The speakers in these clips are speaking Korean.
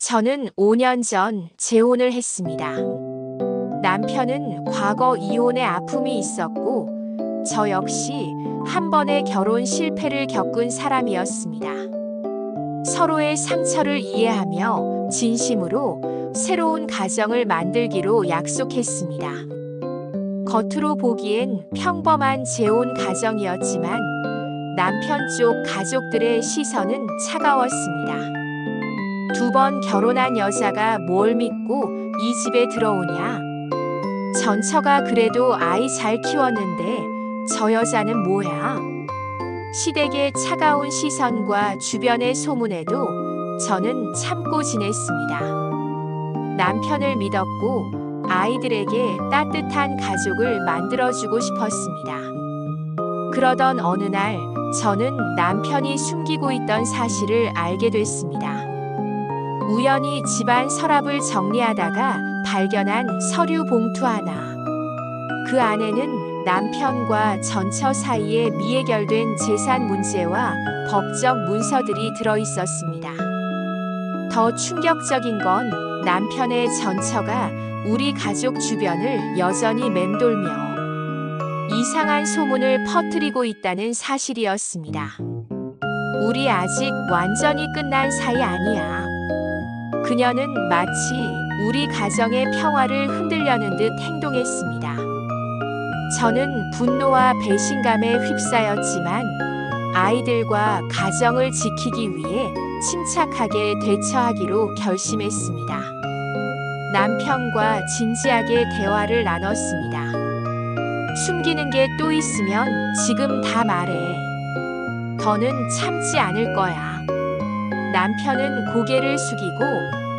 저는 5년 전 재혼을 했습니다. 남편은 과거 이혼의 아픔이 있었고, 저 역시 한 번의 결혼 실패를 겪은 사람이었습니다. 서로의 상처를 이해하며 진심으로 새로운 가정을 만들기로 약속했습니다. 겉으로 보기엔 평범한 재혼 가정이었지만 남편 쪽 가족들의 시선은 차가웠습니다. 2번 결혼한 여자가 뭘 믿고 이 집에 들어오냐? 전처가 그래도 아이 잘 키웠는데 저 여자는 뭐야? 시댁의 차가운 시선과 주변의 소문에도 저는 참고 지냈습니다. 남편을 믿었고 아이들에게 따뜻한 가족을 만들어주고 싶었습니다. 그러던 어느 날 저는 남편이 숨기고 있던 사실을 알게 됐습니다. 우연히 집안 서랍을 정리하다가 발견한 서류 봉투 하나. 그 안에는 남편과 전처 사이에 미해결된 재산 문제와 법적 문서들이 들어있었습니다. 더 충격적인 건 남편의 전처가 우리 가족 주변을 여전히 맴돌며 이상한 소문을 퍼뜨리고 있다는 사실이었습니다. 우리 아직 완전히 끝난 사이 아니야. 그녀는 마치 우리 가정의 평화를 흔들려는 듯 행동했습니다. 저는 분노와 배신감에 휩싸였지만 아이들과 가정을 지키기 위해 침착하게 대처하기로 결심했습니다. 남편과 진지하게 대화를 나눴습니다. 숨기는 게 또 있으면 지금 다 말해. 더는 참지 않을 거야. 남편은 고개를 숙이고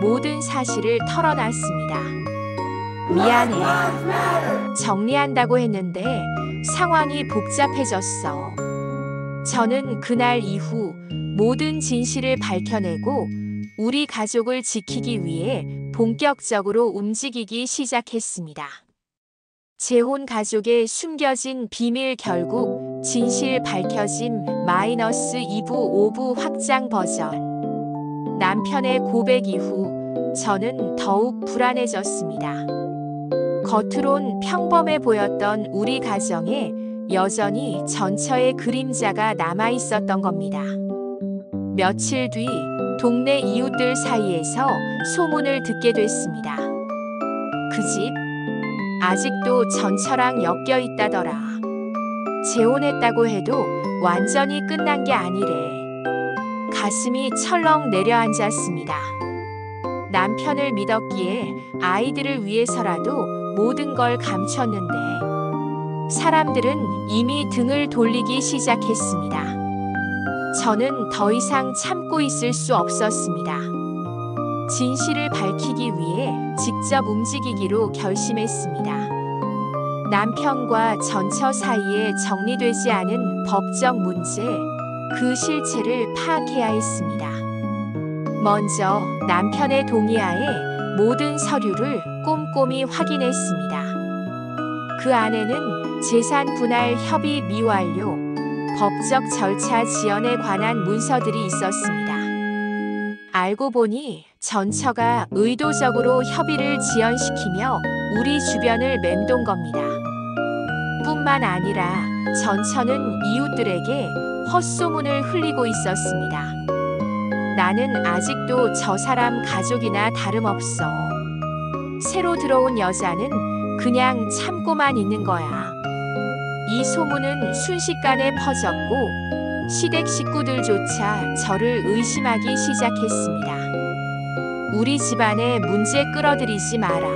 모든 사실을 털어놨습니다. 미안해. 정리한다고 했는데 상황이 복잡해졌어. 저는 그날 이후 모든 진실을 밝혀내고 우리 가족을 지키기 위해 본격적으로 움직이기 시작했습니다. 재혼 가족의 숨겨진 비밀 결국 진실 밝혀짐 -2부 5부 확장 버전. 남편의 고백 이후 저는 더욱 불안해졌습니다. 겉으론 평범해 보였던 우리 가정에 여전히 전처의 그림자가 남아 있었던 겁니다. 며칠 뒤 동네 이웃들 사이에서 소문을 듣게 됐습니다. 그 집 아직도 전처랑 엮여 있다더라. 재혼했다고 해도 완전히 끝난 게 아니래. 가슴이 철렁 내려앉았습니다. 남편을 믿었기에 아이들을 위해서라도 모든 걸 감췄는데 사람들은 이미 등을 돌리기 시작했습니다. 저는 더 이상 참고 있을 수 없었습니다. 진실을 밝히기 위해 직접 움직이기로 결심했습니다. 남편과 전처 사이에 정리되지 않은 법적 문제, 그 실체를 파악해야 했습니다. 먼저 남편의 동의하에 모든 서류를 꼼꼼히 확인했습니다. 그 안에는 재산 분할 협의 미완료, 법적 절차 지연에 관한 문서들이 있었습니다. 알고 보니 전처가 의도적으로 협의를 지연시키며 우리 주변을 맴돈 겁니다. 뿐만 아니라 전처는 이웃들에게 헛소문을 흘리고 있었습니다. 나는 아직도 저 사람 가족이나 다름없어. 새로 들어온 여자는 그냥 참고만 있는 거야. 이 소문은 순식간에 퍼졌고 시댁 식구들조차 저를 의심하기 시작했습니다. 우리 집안에 문제 끌어들이지 마라.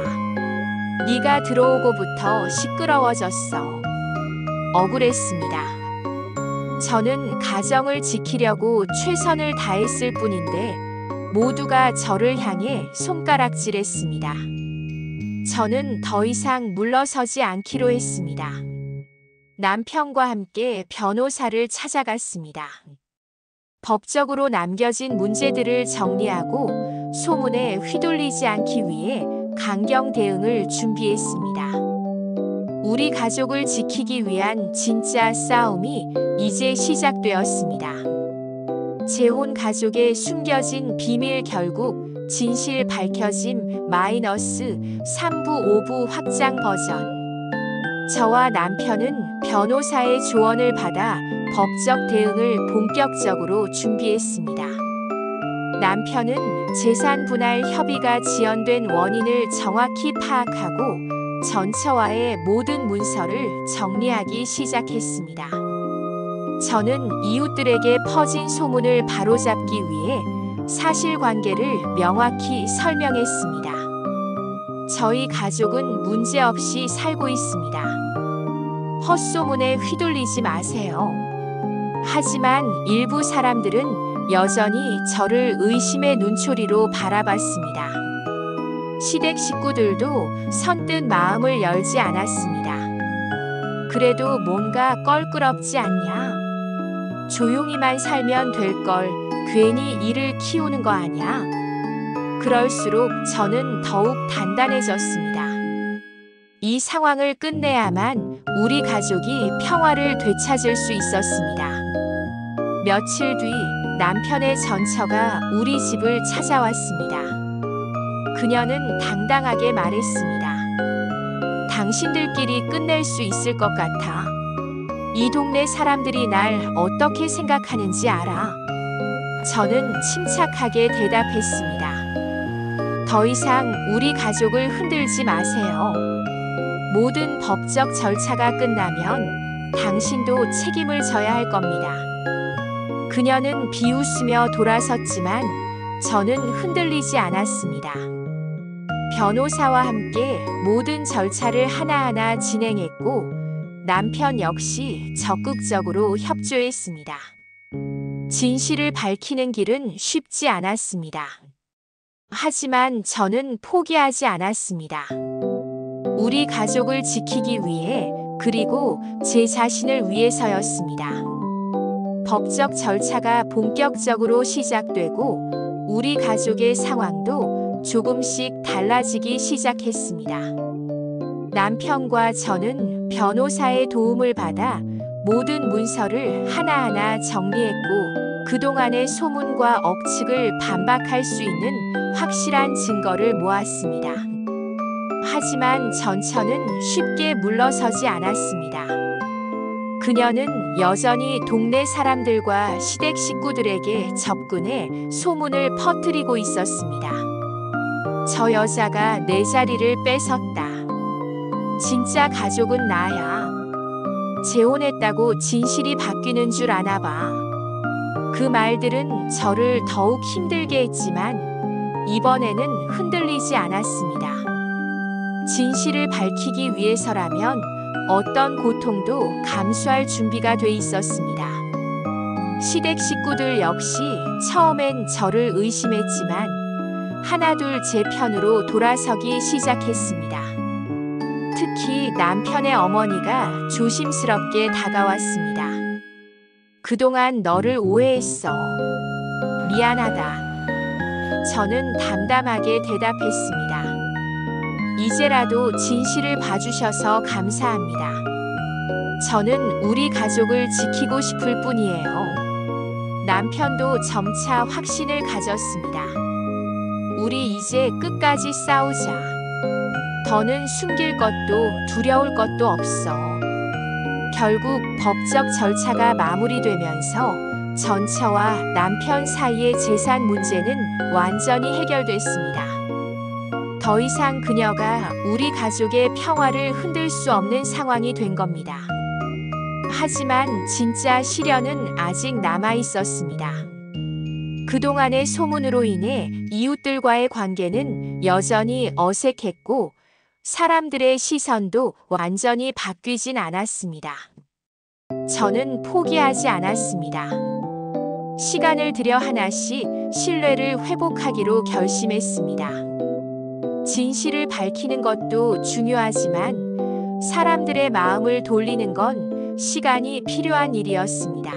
네가 들어오고부터 시끄러워졌어. 억울했습니다. 저는 가정을 지키려고 최선을 다했을 뿐인데 모두가 저를 향해 손가락질했습니다. 저는 더 이상 물러서지 않기로 했습니다. 남편과 함께 변호사를 찾아갔습니다. 법적으로 남겨진 문제들을 정리하고 소문에 휘둘리지 않기 위해 강경 대응을 준비했습니다. 우리 가족을 지키기 위한 진짜 싸움이 이제 시작되었습니다. 재혼 가족의 숨겨진 비밀 결국 진실 밝혀짐 -3부 5부 확장 버전. 저와 남편은 변호사의 조언을 받아 법적 대응을 본격적으로 준비했습니다. 남편은 재산 분할 협의가 지연된 원인을 정확히 파악하고 전처와의 모든 문서를 정리하기 시작했습니다. 저는 이웃들에게 퍼진 소문을 바로잡기 위해 사실관계를 명확히 설명했습니다. 저희 가족은 문제없이 살고 있습니다. 헛소문에 휘둘리지 마세요. 하지만 일부 사람들은 여전히 저를 의심의 눈초리로 바라봤습니다. 시댁 식구들도 선뜻 마음을 열지 않았습니다. 그래도 뭔가 껄끄럽지 않냐? 조용히만 살면 될 걸 괜히 일을 키우는 거 아냐? 그럴수록 저는 더욱 단단해졌습니다. 이 상황을 끝내야만 우리 가족이 평화를 되찾을 수 있었습니다. 며칠 뒤 남편의 전처가 우리 집을 찾아왔습니다. 그녀는 당당하게 말했습니다. 당신들끼리 끝낼 수 있을 것 같아. 이 동네 사람들이 날 어떻게 생각하는지 알아. 저는 침착하게 대답했습니다. 더 이상 우리 가족을 흔들지 마세요. 모든 법적 절차가 끝나면 당신도 책임을 져야 할 겁니다. 그녀는 비웃으며 돌아섰지만 저는 흔들리지 않았습니다. 변호사와 함께 모든 절차를 하나하나 진행했고 남편 역시 적극적으로 협조했습니다. 진실을 밝히는 길은 쉽지 않았습니다. 하지만 저는 포기하지 않았습니다. 우리 가족을 지키기 위해 그리고 제 자신을 위해서였습니다. 법적 절차가 본격적으로 시작되고 우리 가족의 상황도 조금씩 달라지기 시작했습니다. 남편과 저는 변호사의 도움을 받아 모든 문서를 하나하나 정리했고 그동안의 소문과 억측을 반박할 수 있는 확실한 증거를 모았습니다. 하지만 전처는 쉽게 물러서지 않았습니다. 그녀는 여전히 동네 사람들과 시댁 식구들에게 접근해 소문을 퍼뜨리고 있었습니다. 저 여자가 내 자리를 뺏었다. 진짜 가족은 나야. 재혼했다고 진실이 바뀌는 줄 아나 봐. 그 말들은 저를 더욱 힘들게 했지만 이번에는 흔들리지 않았습니다. 진실을 밝히기 위해서라면 어떤 고통도 감수할 준비가 돼 있었습니다. 시댁 식구들 역시 처음엔 저를 의심했지만 하나둘 제 편으로 돌아서기 시작했습니다. 특히 남편의 어머니가 조심스럽게 다가왔습니다. 그동안 너를 오해했어. 미안하다. 저는 담담하게 대답했습니다. 이제라도 진실을 봐주셔서 감사합니다. 저는 우리 가족을 지키고 싶을 뿐이에요. 남편도 점차 확신을 가졌습니다. 우리 이제 끝까지 싸우자. 더는 숨길 것도 두려울 것도 없어. 결국 법적 절차가 마무리되면서 전처와 남편 사이의 재산 문제는 완전히 해결됐습니다. 더 이상 그녀가 우리 가족의 평화를 흔들 수 없는 상황이 된 겁니다. 하지만 진짜 시련은 아직 남아 있었습니다. 그동안의 소문으로 인해 이웃들과의 관계는 여전히 어색했고 사람들의 시선도 완전히 바뀌진 않았습니다. 저는 포기하지 않았습니다. 시간을 들여 하나씩 신뢰를 회복하기로 결심했습니다. 진실을 밝히는 것도 중요하지만 사람들의 마음을 돌리는 건 시간이 필요한 일이었습니다.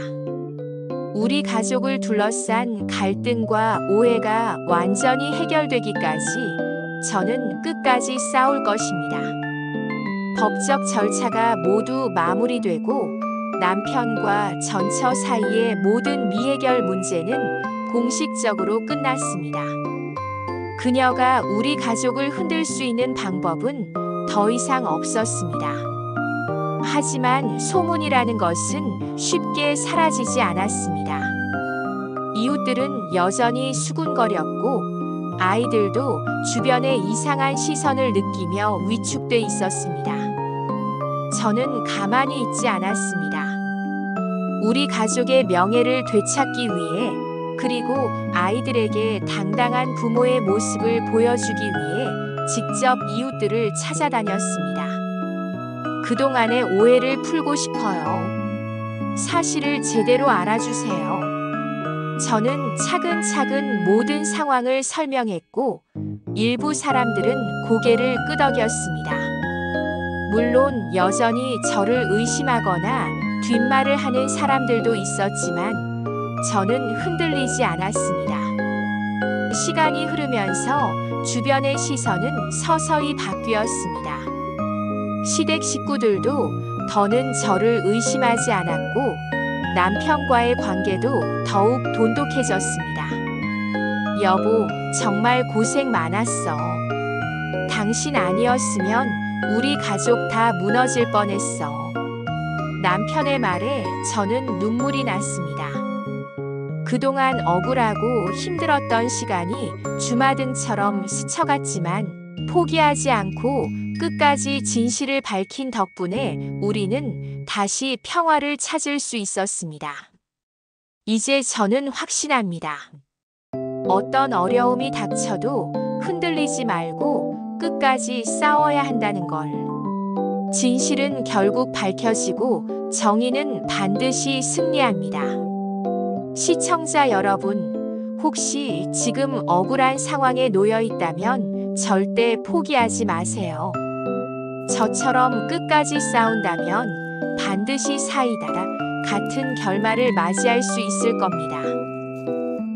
우리 가족을 둘러싼 갈등과 오해가 완전히 해결되기까지 저는 끝까지 싸울 것입니다. 법적 절차가 모두 마무리되고 남편과 전처 사이의 모든 미해결 문제는 공식적으로 끝났습니다. 그녀가 우리 가족을 흔들 수 있는 방법은 더 이상 없었습니다. 하지만 소문이라는 것은 쉽게 사라지지 않았습니다. 이웃들은 여전히 수군거렸고 아이들도 주변의 이상한 시선을 느끼며 위축돼 있었습니다. 저는 가만히 있지 않았습니다. 우리 가족의 명예를 되찾기 위해, 그리고 아이들에게 당당한 부모의 모습을 보여주기 위해 직접 이웃들을 찾아다녔습니다. 그동안의 오해를 풀고 싶어요. 사실을 제대로 알아주세요. 저는 차근차근 모든 상황을 설명했고 일부 사람들은 고개를 끄덕였습니다. 물론 여전히 저를 의심하거나 뒷말을 하는 사람들도 있었지만 저는 흔들리지 않았습니다. 시간이 흐르면서 주변의 시선은 서서히 바뀌었습니다. 시댁 식구들도 더는 저를 의심하지 않았고 남편과의 관계도 더욱 돈독해졌습니다. 여보, 정말 고생 많았어. 당신 아니었으면 우리 가족 다 무너질 뻔했어. 남편의 말에 저는 눈물이 났습니다. 그동안 억울하고 힘들었던 시간이 주마등처럼 스쳐갔지만 포기하지 않고 끝까지 진실을 밝힌 덕분에 우리는 다시 평화를 찾을 수 있었습니다. 이제 저는 확신합니다. 어떤 어려움이 닥쳐도 흔들리지 말고 끝까지 싸워야 한다는 걸. 진실은 결국 밝혀지고 정의는 반드시 승리합니다. 시청자 여러분, 혹시 지금 억울한 상황에 놓여 있다면 절대 포기하지 마세요. 저처럼 끝까지 싸운다면 반드시 사이다 같은 결말을 맞이할 수 있을 겁니다.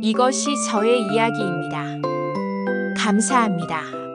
이것이 저의 이야기입니다. 감사합니다.